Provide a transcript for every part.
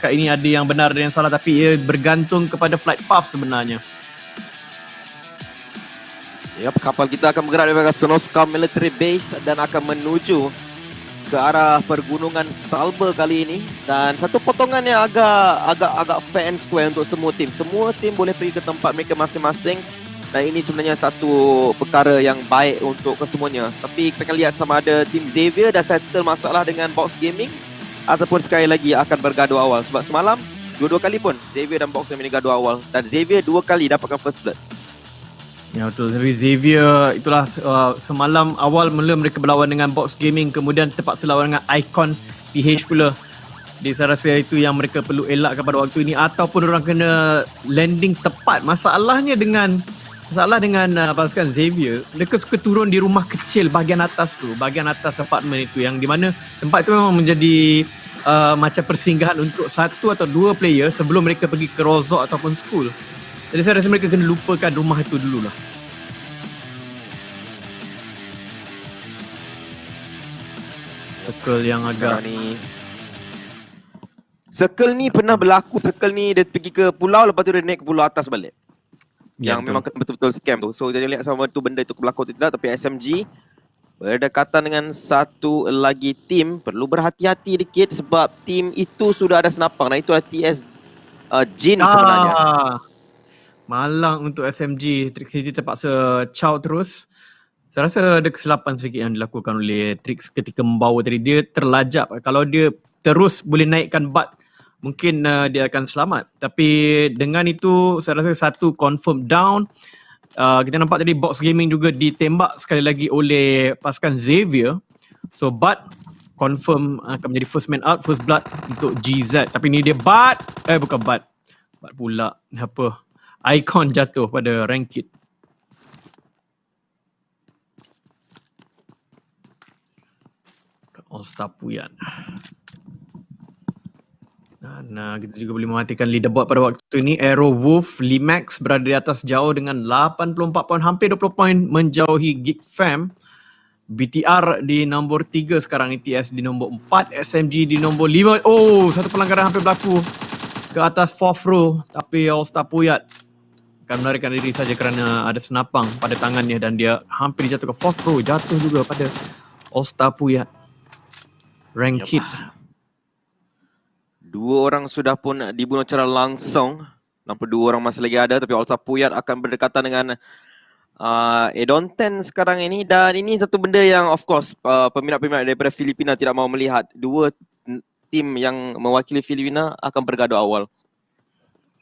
cakap ini ada yang benar dan yang salah, tapi ia bergantung kepada flight path sebenarnya. Yap, kapal kita akan bergerak daripada Sonoska Military Base dan akan menuju ke arah pergunungan Stalber kali ini. Dan satu potongan yang agak fair and square untuk semua tim. Semua tim boleh pergi ke tempat mereka masing-masing. Dan ini sebenarnya satu perkara yang baik untuk kesemuanya. Tapi kita akan lihat sama ada tim Xavier dah settle masalah dengan Box Gaming ataupun sekali lagi akan bergaduh awal. Sebab semalam dua-dua kali pun Xavier dan Box Gaming gaduh awal. Dan Xavier 2 kali dapatkan first blood. Ya betul, tapi Xavier itulah semalam awal mula mereka berlawan dengan Box Gaming, kemudian terpaksa lawan dengan Icon PH pula. Jadi saya rasa itu yang mereka perlu elakkan pada waktu ini, ataupun orang kena landing tepat. Masalah dengan pasukan Xavier, mereka suka turun di rumah kecil bahagian atas apartmen itu, yang di mana tempat itu memang menjadi macam persinggahan untuk 1 atau 2 player sebelum mereka pergi ke resort ataupun school. Jadi saya rasa mereka kena lupakan rumah itu dululah. Circle yang agak Circle ni pernah berlaku. Circle ni dia pergi ke pulau, lepas tu dia naik ke pulau atas balik. Ya, yang memang betul-betul scam tu. So jangan lihat sama tu benda tu berlaku atau tidak. Tapi SMG berdekatan dengan satu lagi tim, perlu berhati-hati sedikit sebab tim itu sudah ada senapang. Dan itu adalah TS Jin sebenarnya. Malang untuk SMG. Trix City terpaksa chow terus. Saya rasa ada kesilapan sedikit yang dilakukan oleh Trix ketika membawa tadi. Dia terlajap. Kalau dia terus boleh naikkan bat, mungkin dia akan selamat. Tapi dengan itu saya rasa satu confirm down. Kita nampak tadi Box Gaming juga ditembak sekali lagi oleh pasukan Xavier. So bat confirm akan menjadi first man out, first blood untuk GZ. Tapi ni dia bat. Bukan bat. Bat pula. Apa? Icon jatuh pada Rankit. All-Star Puyan. Dan kita juga boleh mematikan leaderboard pada waktu ini. Arrow Wolf, Limax berada di atas jauh dengan 84 poin, hampir 20 poin menjauhi Geek Fam. BTR di nombor 3 sekarang, ETS di nombor 4, SMG di nombor 5. Oh, satu pelanggaran hampir berlaku ke atas 4th row, tapi All-Star Puyat akan melarikan diri saja kerana ada senapang pada tangannya dan dia hampir jatuh ke 4th row, jatuh juga pada All-Star Puyat. Rankit. Dua orang sudah pun dibunuh secara langsung. Nampak 2 orang masih lagi ada, tapi All-Star Puyat akan berdekatan dengan Edon 10 sekarang ini. Dan ini satu benda yang of course peminat-peminat daripada Filipina tidak mahu melihat. 2 tim yang mewakili Filipina akan bergaduh awal.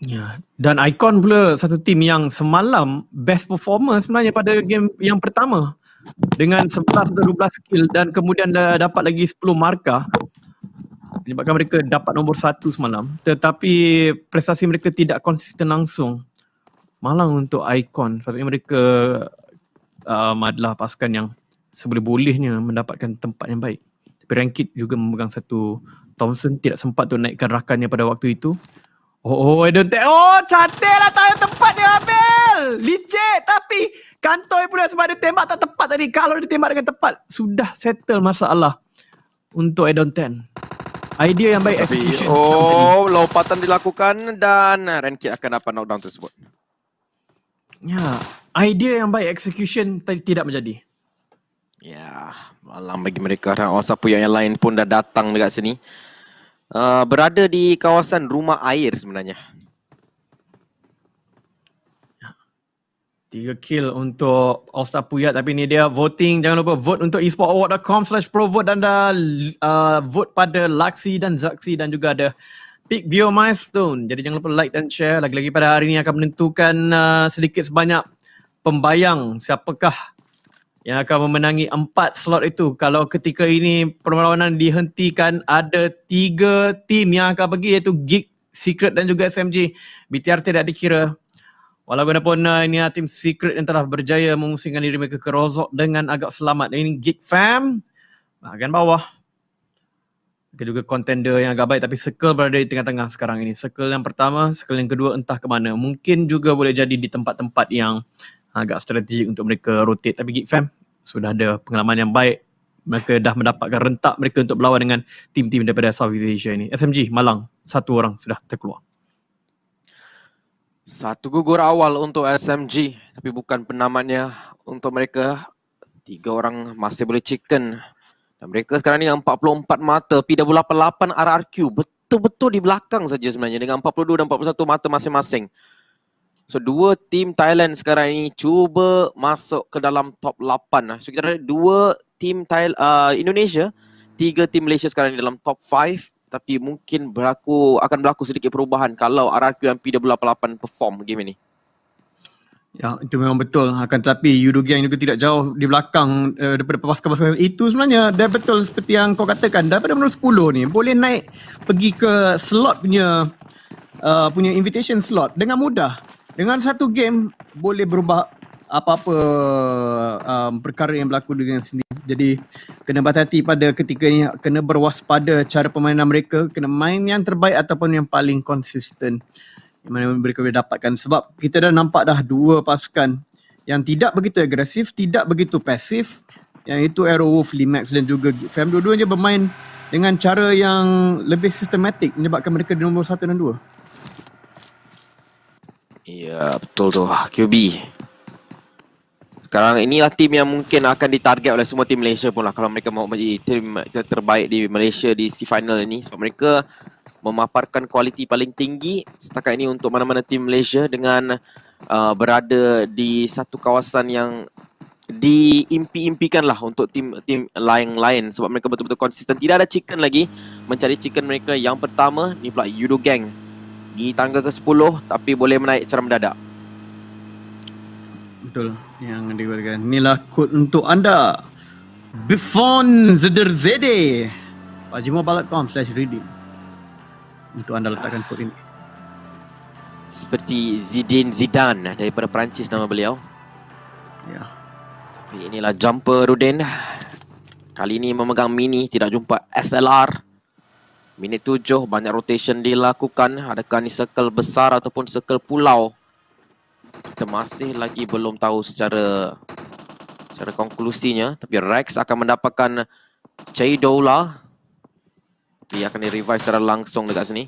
Ya, dan Icon pula satu tim yang semalam best performer sebenarnya pada game yang pertama dengan 11 atau 12 kill dan kemudian dapat lagi 10 markah. Menyebabkan mereka dapat nombor 1 semalam. Tetapi prestasi mereka tidak konsisten langsung. Malang untuk Icon. Sepatutnya mereka adalah pasukan yang seboleh-bolehnya mendapatkan tempat yang baik. Tapi Rankit juga memegang satu. Thompson tidak sempat untuk naikkan rakannya pada waktu itu. Cantik lah tahu tempat dia ambil. Licik, tapi kantoi pula sebab dia tembak tak tepat tadi. Kalau dia tembak dengan tepat, sudah settle masalah untuk Edon 10. Idea yang baik, execution. Lompatan dilakukan dan Rankit akan dapat knockdown tersebut. Ya, idea yang baik, execution tidak menjadi. Ya, malam bagi mereka. Siapa yang lain pun dah datang dekat sini. Berada di kawasan rumah air sebenarnya. 3 kill untuk All-Star Puyat, tapi ni dia voting. Jangan lupa vote untuk esportaward.com/provote dan vote pada Laksi dan Zaksi dan juga ada Peak Viewer Milestone. Jadi jangan lupa like dan share. Lagi-lagi pada hari ini akan menentukan sedikit sebanyak pembayang siapakah yang akan memenangi 4 slot itu. Kalau ketika ini perlawanan dihentikan, ada 3 tim yang akan pergi, iaitu Geek, Secret dan juga SMG. BTR tidak dikira. Walaupun ini tim Secret yang telah berjaya memusingkan diri mereka ke Rozok dengan agak selamat. Ini Geek Fam bahagian bawah. Mereka juga contender yang agak baik, tapi Circle berada di tengah-tengah sekarang ini. Circle yang pertama, Circle yang kedua entah ke mana. Mungkin juga boleh jadi di tempat-tempat yang agak strategik untuk mereka rotate. Tapi Geek Fam sudah ada pengalaman yang baik mereka dah mendapatkan rentak mereka untuk berlawan dengan tim-tim daripada Southeast Asia ini. SMG Malang, 1 orang sudah terkeluar. Satu gugur awal untuk SMG, tapi bukan penamatnya untuk mereka. 3 orang masih boleh chicken. Dan mereka sekarang ni dengan 44 mata, PW88 RRQ betul-betul di belakang saja sebenarnya dengan 42 dan 41 mata masing-masing. So 2 tim Thailand sekarang ini cuba masuk ke dalam top 8. So kita ada 2 tim Indonesia, 3 tim Malaysia sekarang ini dalam top 5. Tapi mungkin akan berlaku sedikit perubahan kalau RRQ dan PW88 perform game ini. Ya, itu memang betul. Akan tetapi Yudo Gang juga tidak jauh di belakang daripada pasukan-pasukan itu sebenarnya. Dan betul seperti yang kau katakan, daripada nombor 10 ni boleh naik pergi ke slot punya invitation slot dengan mudah. Dengan satu game boleh berubah apa-apa perkara yang berlaku dengan sendiri. Jadi kena berhati-hati pada ketika ni, kena berwaspada cara permainan mereka, kena main yang terbaik ataupun yang paling konsisten yang mana mereka boleh dapatkan. Sebab kita dah nampak dah 2 pasukan yang tidak begitu agresif, tidak begitu pasif, yang itu Aerowolf, Limax dan juga Fam. Dua-duanya bermain dengan cara yang lebih sistematik menyebabkan mereka di nombor 1 dan 2. Ya, betul tu QB. Sekarang inilah tim yang mungkin akan ditarget oleh semua tim Malaysia pun lah kalau mereka mahu menjadi tim terbaik di Malaysia di C-Final ini. Sebab mereka memaparkan kualiti paling tinggi setakat ini untuk mana-mana tim Malaysia dengan berada di satu kawasan yang diimpi-impikan lah untuk tim-tim lain-lain. Sebab mereka betul-betul konsisten. Tidak ada chicken lagi mencari chicken mereka. Yang pertama ni pula Yudo Gang di tangga ke-10 tapi boleh menaik secara mendadak. Betul yang dikatakan. Inilah kod untuk anda. Bifon Zederzede. pajimobal.com/reading. Untuk anda letakkan kod ini. Seperti Zinedine Zidane daripada Perancis nama beliau. Ya. Tapi inilah jumper Rudin. Kali ini memegang mini, tidak jumpa SLR. Minit 7, banyak rotation dilakukan. Adakah ni circle besar ataupun circle pulau? Kita masih lagi belum tahu secara konklusinya. Tapi Rex akan mendapatkan Chaidola. Dia akan di-revive secara langsung dekat sini.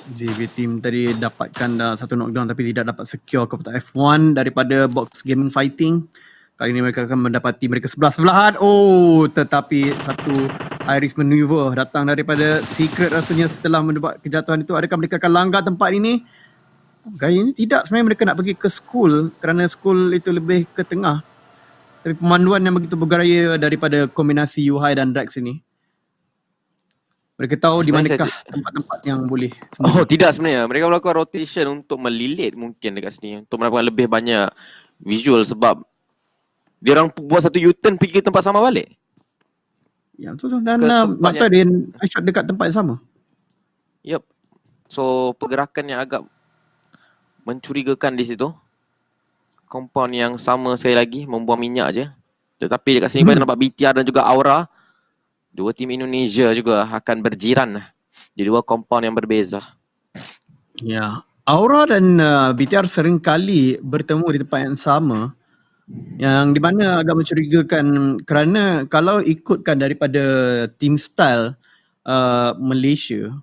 JV team tadi dapatkan satu knockdown tapi tidak dapat secure kotak F1 daripada Box Gaming Fighting. Kali ini mereka akan mendapati mereka sebelah-sebelahan. Oh, tetapi satu Iris maneuver datang daripada Secret rasanya setelah mendapat kejatuhan itu. Adakah mereka akan langgar tempat ini? Gaya ini tidak, sebenarnya mereka nak pergi ke school kerana school itu lebih ke tengah. Tapi pemanduan yang begitu bergaya daripada kombinasi Yuhai dan Rex ini. Mereka tahu di manakah tempat-tempat yang boleh sembunyi. Oh, tidak sebenarnya. Mereka melakukan rotation untuk melilit mungkin dekat sini. Untuk mendapatkan lebih banyak visual sebab dia orang buat satu U-turn pergi ke tempat sama balik. Ya, betul. Dan mata dia shot dekat tempat yang sama. Yup. So, pergerakan yang agak mencurigakan di situ. Compound yang sama sekali lagi, membuang minyak je. Tetapi dekat sini kita nampak BTR dan juga Aura. 2 tim Indonesia juga akan berjiran di 2 compound yang berbeza. Ya, Aura dan BTR sering kali bertemu di tempat yang sama. Yang di mana agak mencurigakan kerana kalau ikutkan daripada team style Malaysia,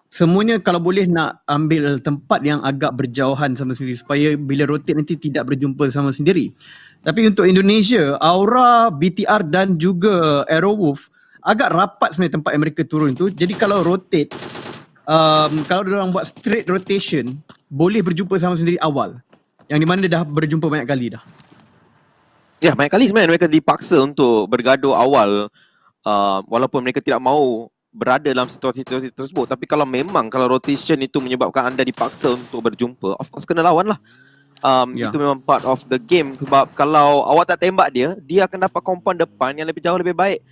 semuanya kalau boleh nak ambil tempat yang agak berjauhan sama sendiri supaya bila rotate nanti tidak berjumpa sama sendiri. Tapi untuk Indonesia, Aura, BTR dan juga Aerowolf agak rapat sebenarnya tempat yang mereka turun tu. Jadi kalau rotate, kalau diorang buat straight rotation, boleh berjumpa sama sendiri awal. Yang di mana dia dah berjumpa banyak kali dah. Ya, banyak kali sebenarnya mereka dipaksa untuk bergaduh awal walaupun mereka tidak mahu berada dalam situasi-situasi tersebut. Tapi kalau rotation itu menyebabkan anda dipaksa untuk berjumpa, of course kena lawan lah. Itu memang part of the game. Sebab kalau awak tak tembak dia, dia akan dapat compound depan yang lebih jauh lebih baik.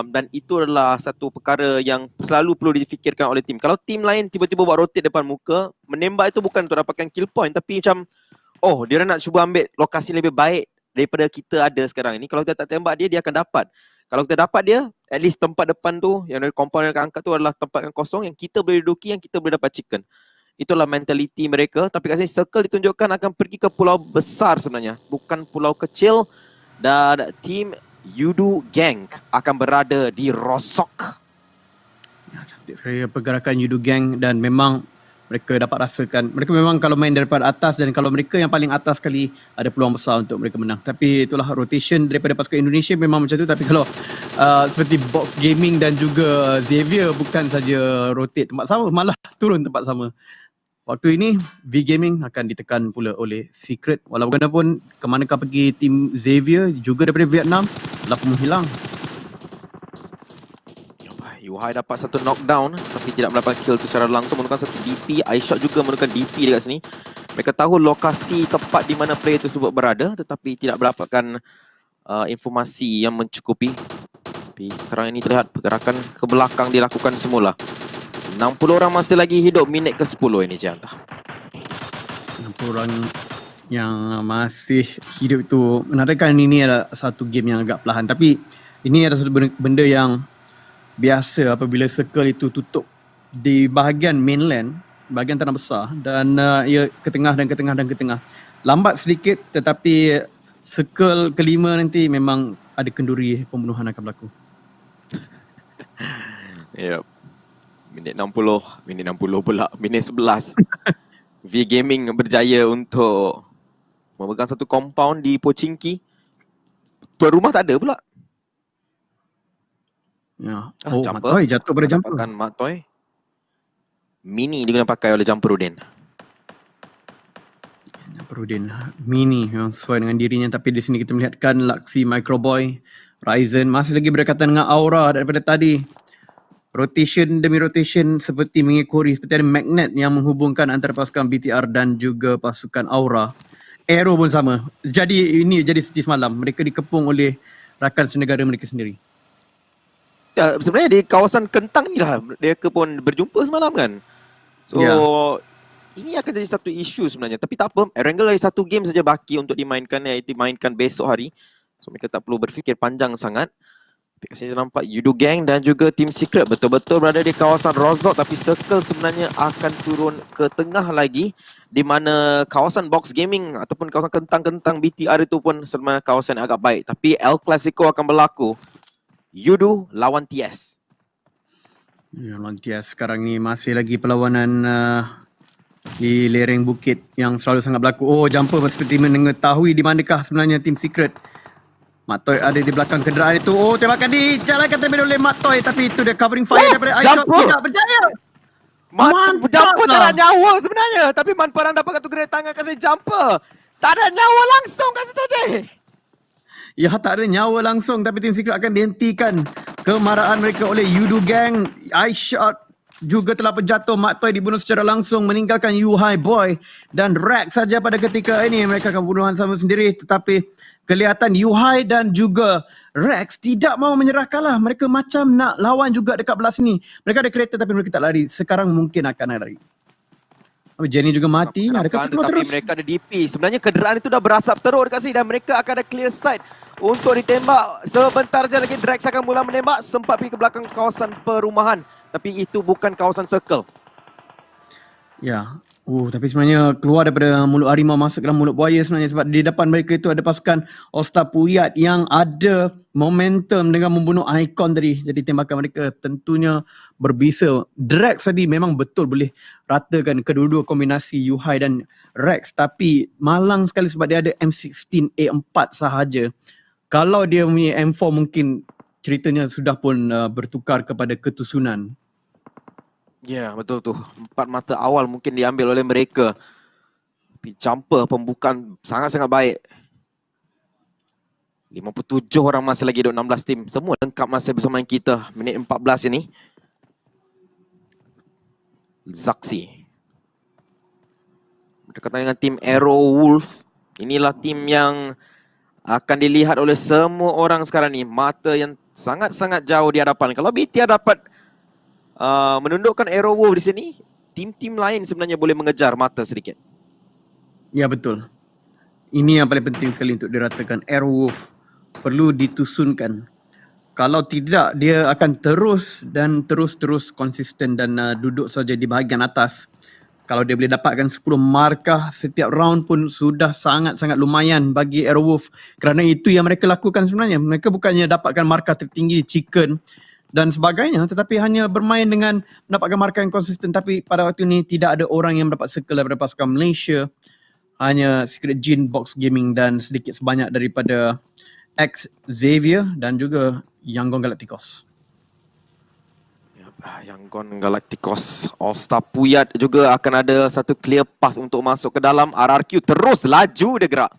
Dan itu adalah satu perkara yang selalu perlu difikirkan oleh tim. Kalau tim lain tiba-tiba buat rotate depan muka, menembak itu bukan untuk dapatkan kill point, tapi macam dia nak cuba ambil lokasi lebih baik daripada kita ada sekarang ini. Kalau kita tak tembak dia, dia akan dapat. Kalau kita dapat dia, at least tempat depan tu yang dari compound yang akan angkat tu adalah tempat yang kosong yang kita boleh duduki, yang kita boleh dapat chicken. Itulah mentaliti mereka. Tapi kat sini Circle ditunjukkan akan pergi ke pulau besar sebenarnya, bukan pulau kecil. Dan tim Yudu Gang akan berada di Rosok. Ya, cantik sekali pergerakan Yudu Gang dan memang mereka dapat rasakan, mereka memang kalau main daripada atas dan kalau mereka yang paling atas sekali ada peluang besar untuk mereka menang. Tapi itulah rotation daripada pasukan Indonesia memang macam tu. Tapi kalau seperti Box Gaming dan juga Xavier bukan saja rotate tempat sama, malah turun tempat sama. Waktu ini V Gaming akan ditekan pula oleh Secret. Walau bagaimanapun ke manakah pergi tim Xavier juga daripada Vietnam telah pun menghilang. Yuhai dapat satu knockdown tapi tidak mendapat kill tu secara langsung, menggunakan satu DP. iShot juga menggunakan DP dekat sini. Mereka tahu lokasi tepat di mana player tersebut berada tetapi tidak mendapatkan informasi yang mencukupi. Tapi sekarang ini terlihat pergerakan ke belakang dilakukan semula. 60 orang masih lagi hidup minit ke-10 ini Janta. 60 orang yang masih hidup itu menandakan ini adalah satu game yang agak perlahan. Tapi ini adalah satu benda yang biasa apabila Circle itu tutup di bahagian mainland, bahagian tanah besar dan ia ke tengah dan ke tengah dan ke tengah. Lambat sedikit tetapi Circle kelima nanti memang ada kenduri pembunuhan akan berlaku. Yep. Minit 60 pula, minit 11. V Gaming berjaya untuk memegang satu compound di Pochinki. Tuan rumah tak ada pula. Ya. Jumper. Mat Toy jatuh pada jumper. Dapatkan Mat Toy. Mini dia kena pakai oleh Jumper Udin. Jumper Udin mini memang sesuai dengan dirinya, tapi di sini kita melihatkan Laxi, Microboy, Ryzen masih lagi berdekatan dengan Aura daripada tadi. Rotation demi rotation seperti mengikori, seperti ada magnet yang menghubungkan antara pasukan BTR dan juga pasukan Aura. Arrow pun sama. Jadi ini jadi seperti semalam, mereka dikepung oleh rakan senegara mereka sendiri. Ya, sebenarnya di kawasan Kentang ni lah mereka pun berjumpa semalam kan. So ini akan jadi satu isu sebenarnya. Tapi tak apa, Erangel ada satu game saja baki untuk dimainkan, iaitu dimainkan besok hari. So mereka tak perlu berfikir panjang sangat. Kat sini nampak Yudu Gang dan juga Team Secret betul-betul berada di kawasan Rozok, tapi Circle sebenarnya akan turun ke tengah lagi, di mana kawasan Box Gaming ataupun kawasan Kentang-Kentang BTR itu pun sebenarnya kawasan yang agak baik. Tapi El Clasico akan berlaku. Yudu lawan TS. Ya, lawan TS sekarang ni masih lagi perlawanan di lereng bukit yang selalu sangat berlaku. Oh, Jumper seperti mengetahui di manakah sebenarnya Team Secret. Mat Toy ada di belakang kenderaan itu. Oh, tembakan dijalankan terlebih oleh Mat Toy, tapi itu dia covering fire daripada iShot, tidak berjaya. Jumper tak ada nyawa sebenarnya, tapi Man Perang dapat satu gerak tangan kasi Jumper. Tak ada nyawa langsung kat situ je. Ya, tak ada nyawa langsung, tapi Team Secret akan dihentikan kemarahan mereka oleh Yudu Gang. iShot juga telah terjatuh. Mat Toy dibunuh secara langsung, meninggalkan Yuhai Boy dan Rex saja pada ketika ini. Mereka akan bunuhan sama sendiri, tetapi kelihatan Yuhai dan juga Rex tidak mau menyerah kalah. Mereka macam nak lawan juga dekat belah sini. Mereka ada kereta tapi mereka tak lari. Sekarang mungkin akan lari. Jenny juga mati. Adakah kita tapi terus? mereka ada DP. Sebenarnya kenderaan itu dah berasap teruk dekat sini dan mereka akan ada clear sight untuk ditembak. Sebentar je lagi Drex akan mula menembak. Sempat pergi ke belakang kawasan perumahan. Tapi itu bukan kawasan Circle. Ya. Tapi sebenarnya keluar daripada mulut harimau masuk ke dalam mulut buaya sebenarnya, sebab di depan mereka itu ada pasukan All-Star Puyat yang ada momentum dengan membunuh Icon tadi. Jadi tembakan mereka tentunya berbisa. Drex tadi memang betul boleh ratakan kedua-dua kombinasi Yuhai dan Rex, tapi malang sekali sebab dia ada M16A4 sahaja. Kalau dia punya M4 mungkin ceritanya sudah pun bertukar kepada ketusunan. Ya, betul tu. 4 mata awal mungkin diambil oleh mereka. Tapi Jumper pembukaan sangat-sangat baik. 57 orang masih lagi hidup, 16 tim. Semua lengkap masih bersama kita. Minit 14 ini. Zaxi. Berdekatan dengan tim Arrow Wolf. Inilah tim yang akan dilihat oleh semua orang sekarang ni. Mata yang sangat-sangat jauh di hadapan. Kalau BTR dapat menundukkan Arrow Wolf di sini, tim-tim lain sebenarnya boleh mengejar mata sedikit. Ya, betul. Ini yang paling penting sekali untuk diratakan. Arrow Wolf perlu ditusunkan. Kalau tidak, dia akan terus konsisten dan duduk saja di bahagian atas. Kalau dia boleh dapatkan 10 markah setiap round pun sudah sangat-sangat lumayan bagi Aerowolf. Kerana itu yang mereka lakukan sebenarnya. Mereka bukannya dapatkan markah tertinggi chicken dan sebagainya, tetapi hanya bermain dengan mendapatkan markah yang konsisten. Tapi pada waktu ini tidak ada orang yang mendapat circle daripada pasukan Malaysia. Hanya Secret Gene, Box Gaming dan sedikit sebanyak daripada X Xavier dan juga Yangon Galacticos. Yangon Galacticos, All-Star Puyat juga akan ada satu clear path untuk masuk ke dalam. RRQ terus laju dia gerak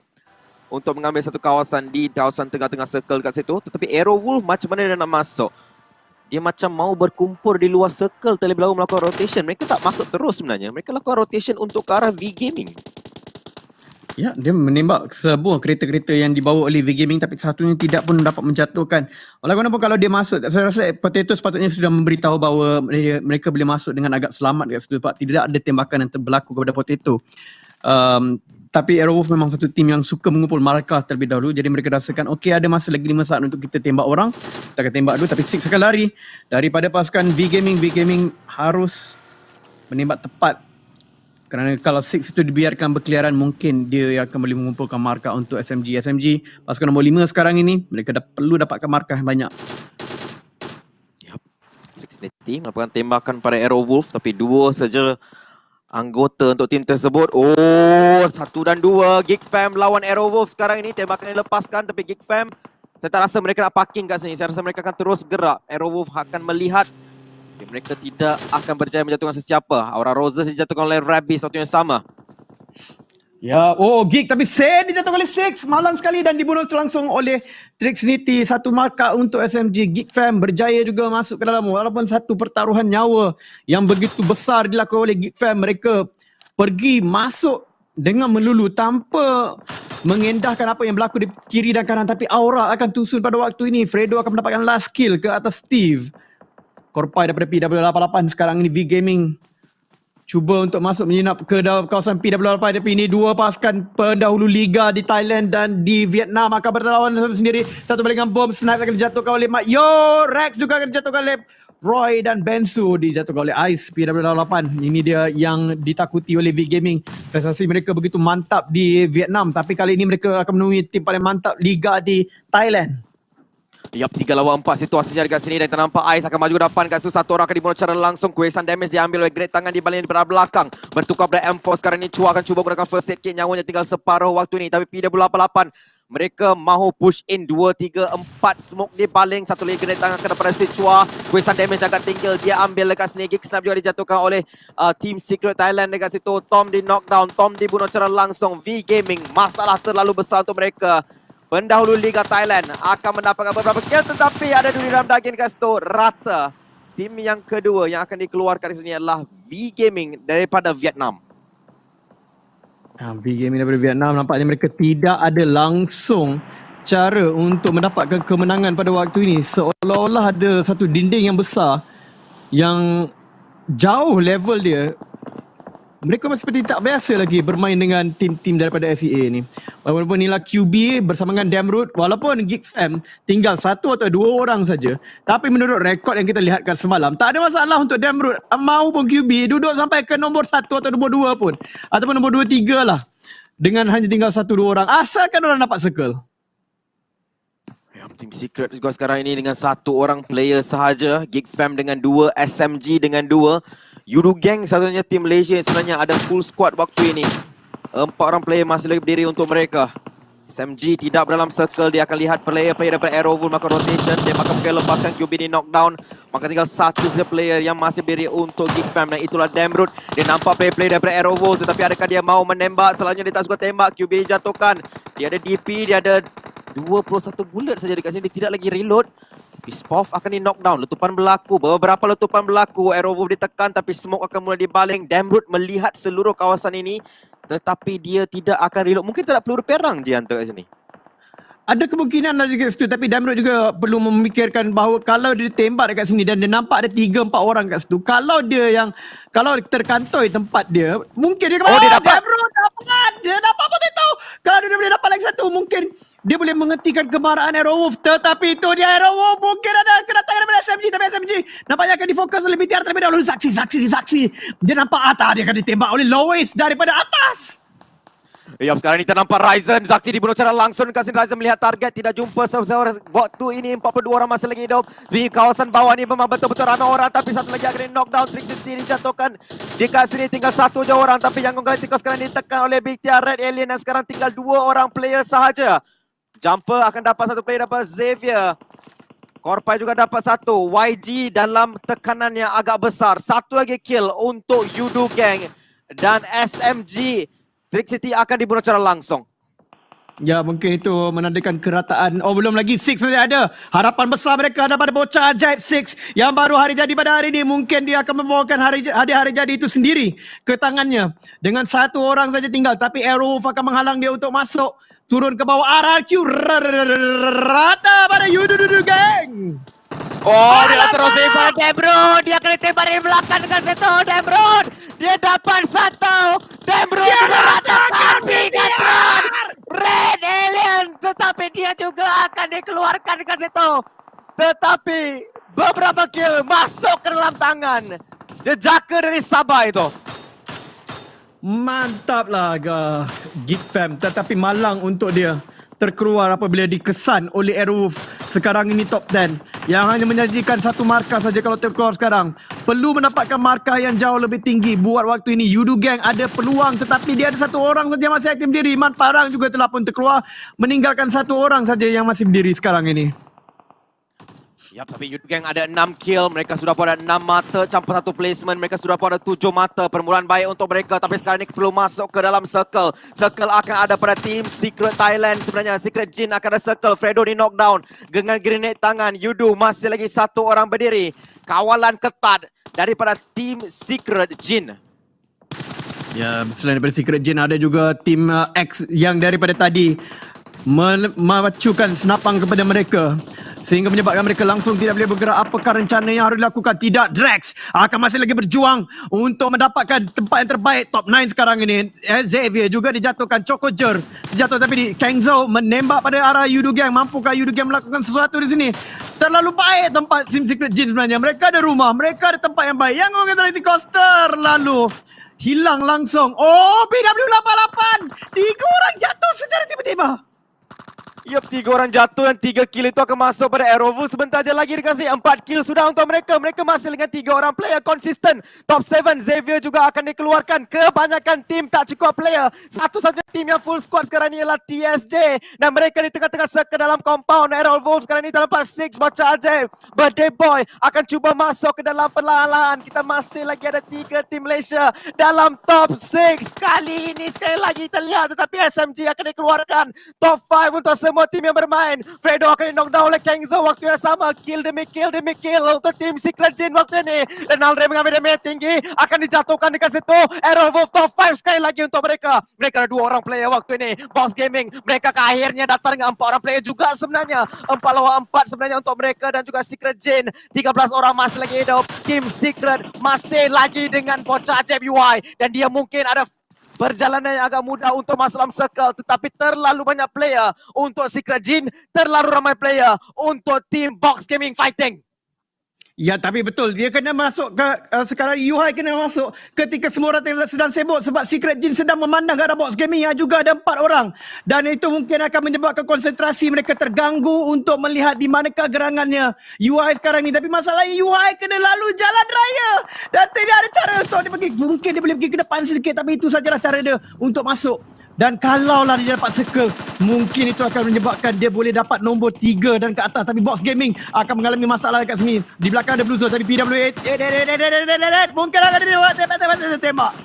untuk mengambil satu kawasan di kawasan tengah-tengah circle kat situ. Tetapi Aerowolf macam mana dia nak masuk? Dia macam mau berkumpul di luar circle terlebih dahulu melakukan rotation. Mereka tak masuk terus sebenarnya. Mereka lakukan rotation untuk ke arah V-Gaming. Ya, dia menembak sebuah kereta-kereta yang dibawa oleh V-Gaming tapi satunya tidak pun dapat menjatuhkan. Walaupun kalau dia masuk, saya rasa Potato sepatutnya sudah memberitahu bahawa mereka boleh masuk dengan agak selamat kat situ sebab tidak ada tembakan yang berlaku kepada Potato. Tapi Aerowolf memang satu tim yang suka mengumpul markah terlebih dahulu. Jadi mereka rasakan okey ada masa lagi 5 saat untuk kita tembak orang. Kita akan tembak dulu tapi Six akan lari daripada pasukan V-Gaming. V-Gaming harus menembak tepat. Kerana kalau Six itu dibiarkan berkeliaran, mungkin dia akan boleh mengumpulkan markah untuk SMG. SMG pasukan nombor 5 sekarang ini, mereka perlu dapatkan markah yang banyak. Yap. Trixnity melakukan tembakan pada Aerowolf tapi 2 saja anggota untuk tim tersebut. Oh, 1 dan 2. Geek Fam lawan Aerowolf sekarang ini. Tembakan dilepaskan tapi Geek Fam, saya tak rasa mereka nak parking kat sini. Saya rasa mereka akan terus gerak. Aerowolf akan melihat mereka tidak akan berjaya menjatuhkan sesiapa. Aura Roses dijatuhkan oleh Rabis waktu yang sama. Ya, oh Geek tapi Sen dijatuhkan oleh Six. Malang sekali dan dibunuh langsung oleh Trixnity. 1 markah untuk SMG. Geek Fam berjaya juga masuk ke dalam. Walaupun satu pertaruhan nyawa yang begitu besar dilakukan oleh Geek Fam. Mereka pergi masuk dengan melulu tanpa mengendahkan apa yang berlaku di kiri dan kanan. Tapi Aura akan tusun pada waktu ini. Fredo akan mendapatkan last kill ke atas Steve. Korpai daripada PW88 sekarang ini V-Gaming cuba untuk masuk menyenap ke dalam kawasan PW88. Tapi ini 2 pasukan pendahulu Liga di Thailand dan di Vietnam akan berlawan sendiri. Satu balingan bom snipe akan dijatuhkan oleh Mak Yo. Rex juga akan dijatuhkan oleh Roy dan Bensu dijatuhkan oleh Ice PW88. Ini dia yang ditakuti oleh V-Gaming. Prestasi mereka begitu mantap di Vietnam tapi kali ini mereka akan menemui tim paling mantap Liga di Thailand. Yap, 3 lawan 4 situasinya dekat sini dan kita nampak Ais akan maju ke depan kat situ. Satu orang akan dibunuh secara langsung. Kuesan damage diambil oleh Great Tangan di baling di belakang. Bertukar pada M4 sekarang ini. Chua akan cuba gunakan first aid kit. Nyawanya tinggal separuh waktu ini. Tapi PW88 mereka mahu push in 2, 3, 4 smoke di baling. Satu lagi Great Tangan kepada si Chua. Kuesan damage agak tinggal. Dia ambil dekat sini. Geek Snap juga dijatuhkan oleh Team Secret Thailand dekat situ. Tom di knockdown. Tom dibunuh secara langsung. V-Gaming masalah terlalu besar untuk mereka. Pendahulu Liga Thailand akan mendapatkan beberapa kill tetapi ada duri dalam daging kat situ. Rata. Tim yang kedua yang akan dikeluarkan di sini adalah V-Gaming daripada Vietnam. V-Gaming daripada Vietnam nampaknya mereka tidak ada langsung cara untuk mendapatkan kemenangan pada waktu ini. Seolah-olah ada satu dinding yang besar yang jauh level dia. Mereka masih seperti tak biasa lagi bermain dengan tim-tim daripada SEA ni. Walaupun inilah QB bersama dengan Damroot, walaupun Geek Fam tinggal 1 atau 2 orang saja, tapi menurut rekod yang kita lihatkan semalam, tak ada masalah untuk Damroot maupun QB duduk sampai ke nombor 1 atau nombor 2 pun. Ataupun nombor 2, 3 lah. Dengan hanya tinggal 1-2 orang. Asalkan orang dapat circle. Ya, Team Secret juga sekarang ini dengan 1 orang player sahaja. Geek Fam dengan 2, SMG dengan 2. Yudu Gang satunya tim Malaysia yang sebenarnya ada full squad waktu ini. 4 orang player masih lagi berdiri untuk mereka. SMG tidak dalam circle. Dia akan lihat player-player daripada Aerowolf melakukan rotation. Dia akan mungkin lepaskan QB di knockdown. Maka tinggal 1 saja player yang masih berdiri untuk Geek Fam. Dan itulah Damroot. Dia nampak player-player daripada Aerowolf. Tetapi adakah dia mau menembak? Selanjutnya dia tak suka tembak. QB dijatuhkan. Dia ada DP. Dia ada 21 bullet saja dekat sini. Dia tidak lagi reload. Spov akan di knockdown. Letupan berlaku. Beberapa letupan berlaku. Aerowolf ditekan tapi smoke akan mulai dibaling. Damroot melihat seluruh kawasan ini. Tetapi dia tidak akan reload. Mungkin tak perlu perang je hantar kat sini. Ada kemungkinan lah juga situ. Tapi Damroot juga perlu memikirkan bahawa kalau dia tembak dekat sini dan dia nampak ada 3-4 orang kat situ. Kalau terkantoi tempat dia, mungkin dia dia dapat. Damroot dapat. Dia dapat potato. Kalau dia boleh dapat lagi satu, mungkin dia boleh menghentikan kemarahan Aerowolf, tetapi itu dia Aerowolf mungkin ada kedatangan daripada SMG, tapi SMG nampaknya akan difokus oleh BTR terlebih dahulu. Saksi. Dia nampak atas, dia akan ditembak oleh Lois daripada atas. Sekarang ni ternampak Ryzen. Zaksi dibunuh secara langsung. Kasin Ryzen melihat target. Tidak jumpa seorang. Waktu ini 42 orang masih lagi hidup. Di kawasan bawah ni memang betul-betul ramai orang. Tapi satu lagi akan di knockdown. Trixie dijatuhkan. Jika sini tinggal satu je orang. Tapi Yangon Galacticos sekarang ditekan oleh Big Tia Red Alien. Dan sekarang tinggal 2 orang player sahaja. Jumper akan dapat satu player, dapat Xavier. Korpai juga dapat satu. YG dalam tekanan yang agak besar. Satu lagi kill untuk Yudu Gang. Dan SMG. Trick City akan dibunuh secara langsung. Ya, mungkin itu menandakan kerataan. Oh, belum lagi Six masih ada. Harapan besar mereka daripada bocah ajaib Six yang baru hari jadi pada hari ini. Mungkin dia akan membawakan hari jadi itu sendiri ke tangannya. Dengan satu orang saja tinggal. Tapi Aerowolf akan menghalang dia untuk masuk. Turun ke bawah RRQ. Rata pada Yudu Gang. Oh, dia terus tembak Demron. Dia kena tembak dari belakang dengan satu Demron. Dia dapat satu. Demron juga ratakan Bigatron. Red Alien. Tetapi dia juga akan dikeluarkan dengan situ. Tetapi beberapa kill masuk ke dalam tangan jejaka dari Sabah itu. Mantaplah Geek Fam. Tetapi malang untuk dia terkeluar apabila dikesan oleh Aerowolf sekarang ini top 10 yang hanya menyajikan satu markah saja. Kalau terkeluar sekarang perlu mendapatkan markah yang jauh lebih tinggi. Buat waktu ini Yudu Gang ada peluang, tetapi dia ada satu orang saja masih aktif berdiri. Man Parang juga telah pun terkeluar, meninggalkan satu orang saja yang masih berdiri sekarang ini. Tapi Yudu Gang ada 6 kill. Mereka sudah pun ada 6 mata campur satu placement. Mereka sudah pun ada 7 mata. Permulaan baik untuk mereka. Tapi sekarang ini perlu masuk ke dalam circle. Circle akan ada pada tim Secret Thailand. Sebenarnya Secret Jin akan ada circle. Fredo di knockdown dengan grenade tangan. Yudu masih lagi satu orang berdiri. Kawalan ketat daripada tim Secret Jin. Ya, selain daripada Secret Jin ada juga tim X yang daripada tadi memacukan senapang kepada mereka sehingga menyebabkan mereka langsung tidak boleh bergerak. Apakah rencana yang harus dilakukan? Tidak, Drax akan masih lagi berjuang untuk mendapatkan tempat yang terbaik top 9 sekarang ini. Xavier juga dijatuhkan, Chokojer dijatuh, tapi Kangzhou menembak pada arah Yudu Gang. Mampukah Yudu Gang melakukan sesuatu di sini? Terlalu baik tempat Sim Secret Jin sebenarnya. Mereka ada rumah, mereka ada tempat yang baik. Yang orang kata coaster lalu hilang langsung. Oh, BW88 3 orang jatuh secara tiba-tiba. 3 orang jatuh dan 3 kill itu akan masuk pada Aerowolf. Sebentar je lagi dikasih 4 kill sudah untuk mereka. Mereka masih dengan 3 orang player konsisten. Top 7 Xavier juga akan dikeluarkan. Kebanyakan tim tak cukup player. Satu-satunya tim yang full squad sekarang ni ialah TSJ. Dan mereka di tengah-tengah ke dalam compound Aerowolf. Sekarang ni terdapat 6 bocah ajaib. Birthday Boy akan cuba masuk ke dalam perlahan-lahan. Kita masih lagi ada 3 tim Malaysia dalam top 6. Kali ini sekali lagi terlihat, tetapi SMG akan dikeluarkan. Top 5 untuk semua tim yang bermain. Fredo akan di-knockdown oleh Kangzhou waktu yang sama. Kill demi kill untuk tim Secret Jin waktu ini. Dan Alre mengambil damage tinggi. Akan dijatuhkan dekat situ. Aerowolf top 5 sekali lagi untuk mereka. Mereka ada 2 orang player waktu ini. Box Gaming. Mereka ke akhirnya datang dengan 4 orang player juga sebenarnya. 4 lawan 4 sebenarnya untuk mereka. Dan juga Secret Jin. 13 orang masih lagi hidup. Tim Secret masih lagi dengan bocah ajaib UI. Dan dia mungkin ada perjalanan yang agak mudah untuk masuk dalam circle, tetapi terlalu banyak player untuk Secret Jin, terlalu ramai player untuk tim Box Gaming Fighting. Ya, tapi betul. Dia kena masuk ke sekarang UI kena masuk ketika semua orang sedang sibuk sebab Secret Jin sedang memandang ke arah Box Gaming yang juga ada 4 orang. Dan itu mungkin akan menyebabkan konsentrasi mereka terganggu untuk melihat di manakah gerangannya UI sekarang ni. Tapi masalahnya UI kena lalu jalan raya dan tidak ada cara untuk dia pergi. Mungkin dia boleh pergi ke depan sedikit, tapi itu sajalah cara dia untuk masuk. Dan kalaulah dia dapat circle, mungkin itu akan menyebabkan dia boleh dapat nombor 3 dan ke atas. Tapi Box Gaming akan mengalami masalah dekat sini. Di belakang ada Blue Zone, tapi PWA mungkin akan dia tembak.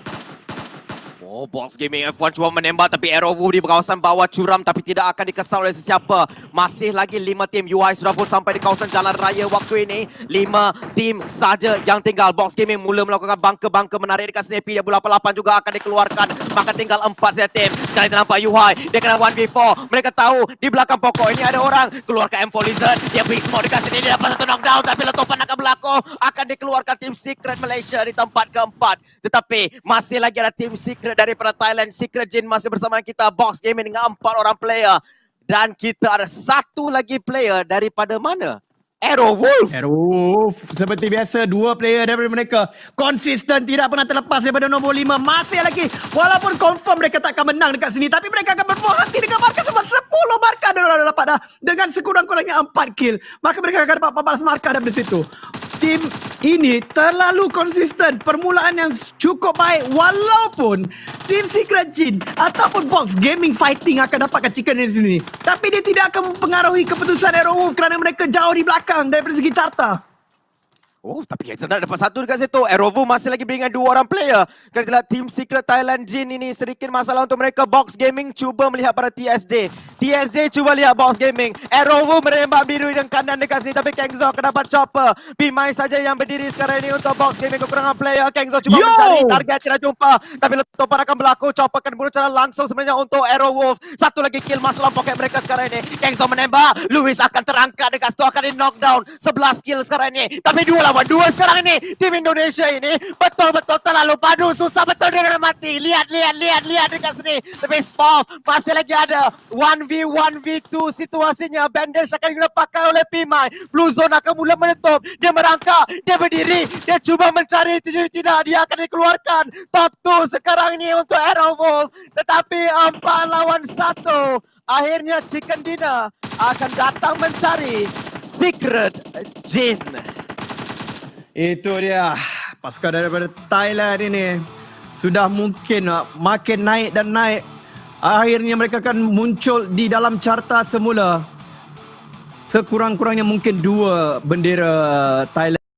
Oh, Box Gaming F1 cuba menembak, tapi Aerowolf di kawasan bawah curam tapi tidak akan dikesan oleh sesiapa. Masih lagi 5 tim UI sudah pun sampai di kawasan jalan raya waktu ini. 5 tim saja yang tinggal. Box Gaming mula melakukan bangka-bangka menarik dekat sini. PW88 juga akan dikeluarkan. Maka tinggal 4 saja tim. Sekarang kita nampak UI. Dia kena 1v4. Mereka tahu di belakang pokok ini ada orang. Keluarkan M4 Lizard. Dia big smoke dekat sini. Dia dapat satu knockdown. Tapi letupan akan berlaku. Akan dikeluarkan tim Secret Malaysia di tempat keempat. Tetapi masih lagi ada tim Secret daripada Thailand. Secret Jin masih bersama kita. Box Gaming dengan 4 orang player. Dan kita ada satu lagi player daripada mana? Aerowolf. Aerowolf seperti biasa, dua player daripada mereka konsisten, tidak pernah terlepas daripada nombor 5. Masih lagi, walaupun confirm mereka tak akan menang dekat sini, tapi mereka akan berbuah hati dengan markah sebab 10 markah dah dapat dah dengan sekurang-kurangnya 4 kill. Maka mereka akan dapat 14 markah daripada situ. Tim ini terlalu konsisten, permulaan yang cukup baik, walaupun Team Secret Jin ataupun Box Gaming Fighting akan dapatkan chicken dari sini, tapi dia tidak akan mempengaruhi keputusan Aerowolf kerana mereka jauh di belakang daripada segi carta. Oh, tapi Hexen dah dapat satu dekat situ. Aerowolf masih lagi beringan 2 orang player. Kerana itulah Team Secret Thailand Jin ini sedikit masalah untuk mereka. Box Gaming cuba melihat pada TSJ. TSJ cuba lihat Box Gaming. Aerowolf menembak biru dan kanan dekat sini. Tapi Kengzo akan dapat chopper. Pimai saja yang berdiri sekarang ini untuk Box Gaming. Kekurangan player. Kengzo cuba mencari target, tidak jumpa. Tapi letupan akan berlaku. Chopper akan bunuh secara langsung sebenarnya untuk Aerowolf. Satu lagi kill masuk dalam poket mereka sekarang ini. Kengzo menembak. Luis akan terangkat dekat situ. Akan di knockdown. 11 kill sekarang ini. Tapi 2 lawan 2 sekarang ini. Tim Indonesia ini betul-betul terlalu padu. Susah betul dia nak mati. Lihat dekat sini. Tapi Spawn masih lagi ada 1v1v2 situasinya. Bandage akan dipakai oleh Pimai. Blue Zone akan mula menutup. Dia merangkak. Dia berdiri. Dia cuba mencari. Tidak. Dia akan dikeluarkan. Top 2 sekarang ini untuk Aerowolf. Tetapi 4 lawan 1. Akhirnya Chicken Dinner akan datang mencari Secret Jin. Itu dia, pasukan daripada Thailand ini sudah mungkin makin naik dan naik. Akhirnya mereka akan muncul di dalam carta semula. Sekurang-kurangnya mungkin 2 bendera Thailand.